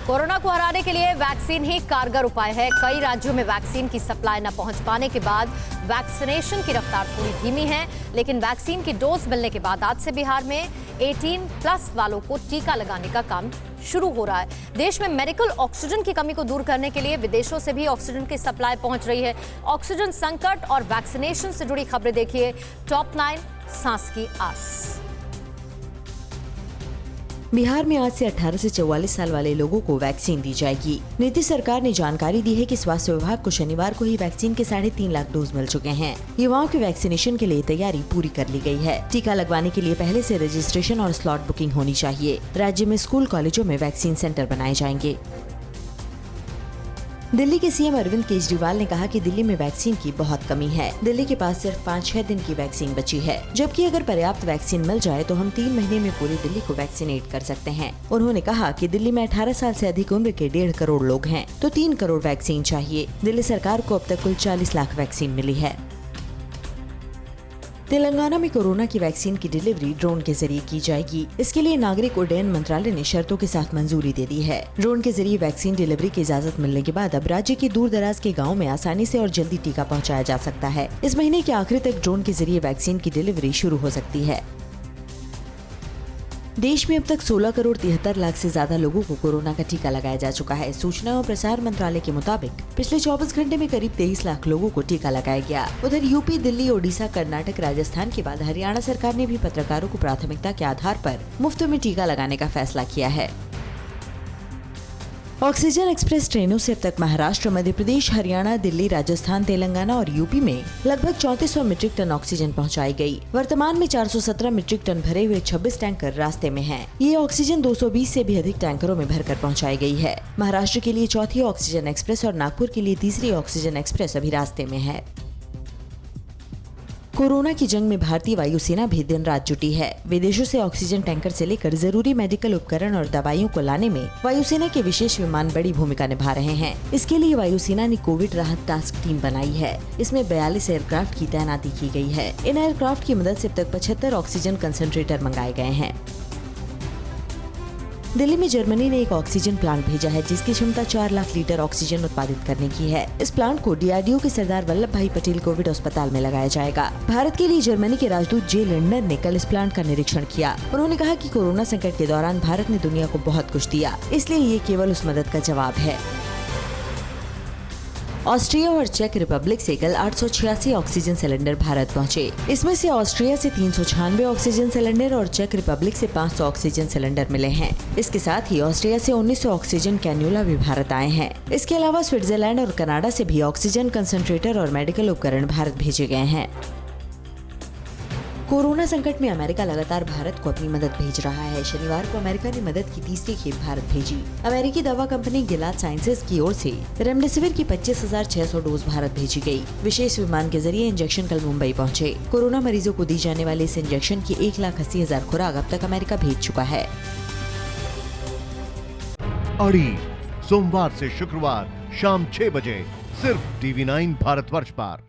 Corona को हराने के लिए वैक्सीन ही कारगर उपाय है। कई राज्यों में वैक्सीन की सप्लाई न पहुंच पाने के बाद वैक्सीनेशन की रफ्तार थोड़ी धीमी है, लेकिन वैक्सीन की डोज मिलने के बाद आज से बिहार में 18+ वालों को टीका लगाने का काम शुरू हो रहा है। देश में मेडिकल ऑक्सीजन की कमी को दूर करने के लिए विदेशों से भी ऑक्सीजन की सप्लाई पहुंच रही है। ऑक्सीजन संकट और वैक्सीनेशन से जुड़ी खबरें देखिए टॉप 9 सांस की आस। बिहार में आज से 18 से 44 साल वाले लोगों को वैक्सीन दी जाएगी। नीतीश सरकार ने जानकारी दी है कि स्वास्थ्य विभाग को शनिवार को ही वैक्सीन के 3.5 लाख डोज मिल चुके हैं। युवाओं के वैक्सीनेशन के लिए तैयारी पूरी कर ली गई है। टीका लगवाने के लिए पहले से रजिस्ट्रेशन और स्लॉट बुकिंग होनी चाहिए। राज्य में स्कूल कॉलेजों में वैक्सीन सेंटर बनाए जाएंगे। दिल्ली के सीएम अरविंद केजरीवाल ने कहा कि दिल्ली में वैक्सीन की बहुत कमी है। दिल्ली के पास सिर्फ 5-6 दिन की वैक्सीन बची है, जबकि अगर पर्याप्त वैक्सीन मिल जाए तो हम 3 महीने में पूरी दिल्ली को वैक्सीनेट कर सकते हैं। उन्होंने कहा कि दिल्ली में 18 साल से अधिक उम्र के 1.5 करोड़ लोग हैं, तो 3 करोड़ वैक्सीन चाहिए। दिल्ली सरकार को अब तक कुल 40 लाख वैक्सीन मिली है। तेलंगाना में कोरोना की वैक्सीन की डिलीवरी ड्रोन के जरिए की जाएगी। इसके लिए नागरिक उड्डयन मंत्रालय ने शर्तों के साथ मंजूरी दे दी है। ड्रोन के जरिए वैक्सीन डिलीवरी की इजाजत मिलने के बाद अब राज्य के दूर दराज के गाँव में आसानी से और जल्दी टीका पहुंचाया जा सकता है। इस महीने के आखिर तक ड्रोन के जरिए वैक्सीन की डिलीवरी शुरू हो सकती है। देश में अब तक 16 करोड़ 73 लाख से ज्यादा लोगों को कोरोना का टीका लगाया जा चुका है। सूचना और प्रसार मंत्रालय के मुताबिक पिछले 24 घंटे में करीब 23 लाख लोगों को टीका लगाया गया। उधर यूपी, दिल्ली, ओडिशा, कर्नाटक, राजस्थान के बाद हरियाणा सरकार ने भी पत्रकारों को प्राथमिकता के आधार पर मुफ्त में टीका लगाने का फैसला किया है। ऑक्सीजन एक्सप्रेस ट्रेनों से अब तक महाराष्ट्र, मध्य प्रदेश, हरियाणा, दिल्ली, राजस्थान, तेलंगाना और यूपी में लगभग 3400 मीट्रिक टन ऑक्सीजन पहुंचाई गई। वर्तमान में 417 मीट्रिक टन भरे हुए 26 टैंकर रास्ते में हैं। ये ऑक्सीजन 220 से भी अधिक टैंकरों में भरकर पहुंचाई गई है। महाराष्ट्र के लिए चौथी ऑक्सीजन एक्सप्रेस और नागपुर के लिए तीसरी ऑक्सीजन एक्सप्रेस अभी रास्ते में है। कोरोना की जंग में भारतीय वायुसेना भी दिन रात जुटी है। विदेशों से ऑक्सीजन टैंकर से लेकर जरूरी मेडिकल उपकरण और दवाइयों को लाने में वायुसेना के विशेष विमान बड़ी भूमिका निभा रहे हैं। इसके लिए वायुसेना ने कोविड राहत टास्क टीम बनाई है। इसमें 42 एयरक्राफ्ट की तैनाती की गई है। इन एयरक्राफ्ट की मदद से अब तक 75 ऑक्सीजन कंसंट्रेटर मंगाए गए हैं। दिल्ली में जर्मनी ने एक ऑक्सीजन प्लांट भेजा है, जिसकी क्षमता 4 लाख लीटर ऑक्सीजन उत्पादित करने की है। इस प्लांट को DRDO के सरदार वल्लभ भाई पटेल कोविड अस्पताल में लगाया जाएगा। भारत के लिए जर्मनी के राजदूत जे लिंडर ने कल इस प्लांट का निरीक्षण किया। उन्होंने कहा कि कोरोना संकट के दौरान भारत ने दुनिया को बहुत कुछ दिया, इसलिए ये केवल उस मदद का जवाब है। ऑस्ट्रिया और चेक रिपब्लिक से कल 886 ऑक्सीजन सिलेंडर भारत पहुंचे। इसमें से ऑस्ट्रिया से 396 ऑक्सीजन सिलेंडर और चेक रिपब्लिक से 500 ऑक्सीजन सिलेंडर मिले हैं। इसके साथ ही ऑस्ट्रिया से 1900 ऑक्सीजन कैन्यूला भी भारत आए हैं। इसके अलावा स्विट्जरलैंड और कनाडा से भी ऑक्सीजन कंसंट्रेटर और मेडिकल उपकरण भारत भेजे गए हैं। कोरोना संकट में अमेरिका लगातार भारत को अपनी मदद भेज रहा है। शनिवार को अमेरिका ने मदद की तीसरी खेप भारत भेजी। अमेरिकी दवा कंपनी गिलाद साइंसेज की ओर से रेमडेसिविर की 25,600 डोज भारत भेजी गई। विशेष विमान के जरिए इंजेक्शन कल मुंबई पहुंचे। कोरोना मरीजों को दी जाने वाले इस इंजेक्शन की 1,80,000 खुराक अब तक अमेरिका भेज चुका है। अड़ी सोमवार से शुक्रवार शाम 6 बजे सिर्फ TV9 भारतवर्ष पर।